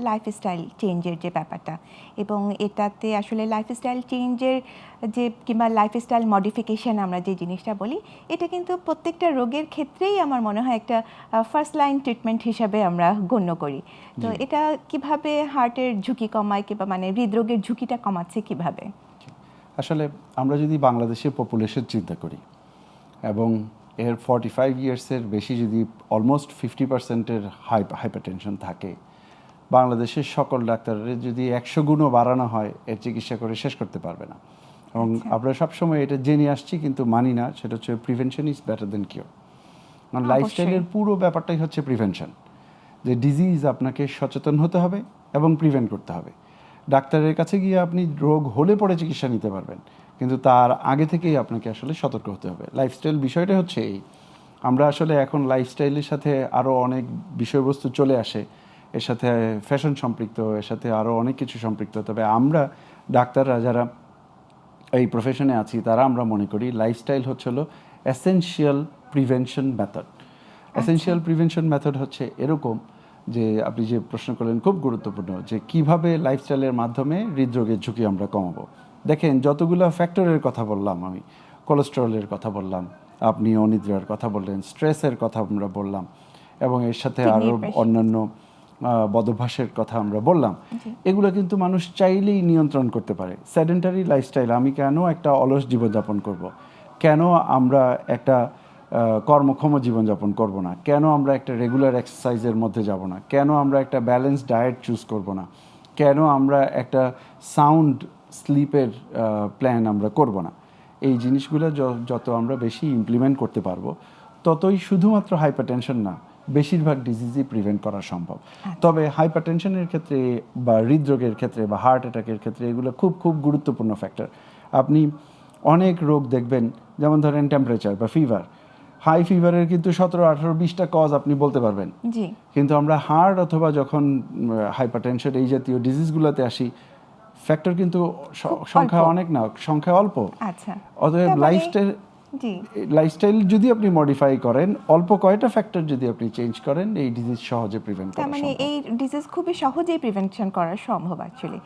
Lifestyle চেঞ্জের যে ব্যাপারটা, এবং এটাতে আসলে লাইফস্টাইল চেঞ্জের যে কিংবা লাইফস্টাইল মডিফিকেশন আমরা যে জিনিসটা বলি, এটা কিন্তু প্রত্যেকটা রোগের ক্ষেত্রেই আমার মনে হয় একটা ফার্স্ট লাইন ট্রিটমেন্ট হিসাবে আমরা গণ্য করি। তো এটা কিভাবে হার্টের ঝুঁকি কমায় কিংবা মানে হৃদরোগের ঝুঁকিটা কমাচ্ছে কিভাবে? আসলে আমরা যদি বাংলাদেশের পপুলেশন চিন্তা করি এবং এর 45 ইয়ার্সের বেশি যদি অলমোস্ট 50%-এর হাইপারটেনশন থাকে, বাংলাদেশের সকল ডাক্তারের যদি 100 গুণও বাড়ানো হয় এর চিকিৎসা করে শেষ করতে পারবে না। এবং আমরা সবসময় এটা জেনে আসছি কিন্তু মানি না, সেটা হচ্ছে prevention is better then cure. কারণ লাইফস্টাইলের পুরো ব্যাপারটাই হচ্ছে প্রিভেনশন, যে ডিজিজ আপনাকে সচেতন হতে হবে এবং প্রিভেন্ট করতে হবে। ডাক্তারের কাছে গিয়ে আপনি রোগ হলে পরে চিকিৎসা নিতে পারবেন, কিন্তু তার আগে থেকেই আপনাকে আসলে সতর্ক হতে হবে। লাইফস্টাইল বিষয়টা হচ্ছে এই, আমরা আসলে এখন লাইফস্টাইলের সাথে আরও অনেক বিষয়বস্তু চলে আসে, এর সাথে ফ্যাশন সম্পৃক্ত, এর সাথে আরও অনেক কিছু সম্পৃক্ত। তবে আমরা ডাক্তাররা যারা এই প্রফেশনে আছি তারা আমরা মনে করি লাইফস্টাইল হচ্ছে হলো essential prevention method. Essential prevention method হচ্ছে এরকম যে আপনি যে প্রশ্ন করলেন খুব গুরুত্বপূর্ণ, যে কিভাবে লাইফস্টাইলের মাধ্যমে হৃদরোগের ঝুঁকি আমরা কমাবো। দেখেন, যতগুলো ফ্যাক্টরের কথা বললাম, আমি কোলেস্টেরলের কথা বললাম, আপনি অনিদ্রার কথা বললেন, স্ট্রেসের কথা আমরা বললাম, এবং এর সাথে আরও অন্যান্য বদভ্যাসের কথা আমরা বললাম। এগুলো কিন্তু মানুষ চাইলেই নিয়ন্ত্রণ করতে পারে। সেডেন্টারি লাইফস্টাইল, আমি কেন একটা অলস জীবনযাপন করব, কেন আমরা একটা কর্মক্ষম জীবনযাপন করব না, কেন আমরা একটা রেগুলার এক্সারসাইজের মধ্যে যাব না, কেন আমরা একটা ব্যালেন্স ডায়েট চুজ করব না, কেন আমরা একটা সাউন্ড স্লিপের প্ল্যান আমরা করব না। এই জিনিসগুলো যত আমরা বেশি ইমপ্লিমেন্ট করতে পারবো, ততই শুধুমাত্র হাইপারটেনশন না, বেশিরভাগ ডিজিজই প্রিভেন্ট করা সম্ভব। তবে হাইপারটেনশনের ক্ষেত্রে বা হৃদরোগের ক্ষেত্রে বা হার্ট অ্যাটাকের ক্ষেত্রে এগুলো খুব খুব গুরুত্বপূর্ণ ফ্যাক্টর। আপনি অনেক রোগ দেখবেন, যেমন ধরেন টেম্পারেচার বা ফিভার, হাই ফিভারের কিন্তু 17, 18, 20টা কজ আপনি বলতে পারবেন, কিন্তু আমরা হার্ট অথবা যখন হাইপারটেনশন এই জাতীয় ডিজিজগুলোতে আসি, ফ্যাক্টর কিন্তু সংখ্যা অনেক না, সংখ্যা অল্প। অতএব লাইফস্টাইল যদি আপনি মডিফাই করেন, অল্প কয়টা ফ্যাক্টর যদি আপনি চেঞ্জ করেন, এই ডিজিজ সহজে প্রিভেন্ট করা সম্ভব। মানে এই ডিজিজ খুবই সহজেই প্রিভেনশন করা সম্ভব অ্যাকচুয়ালি।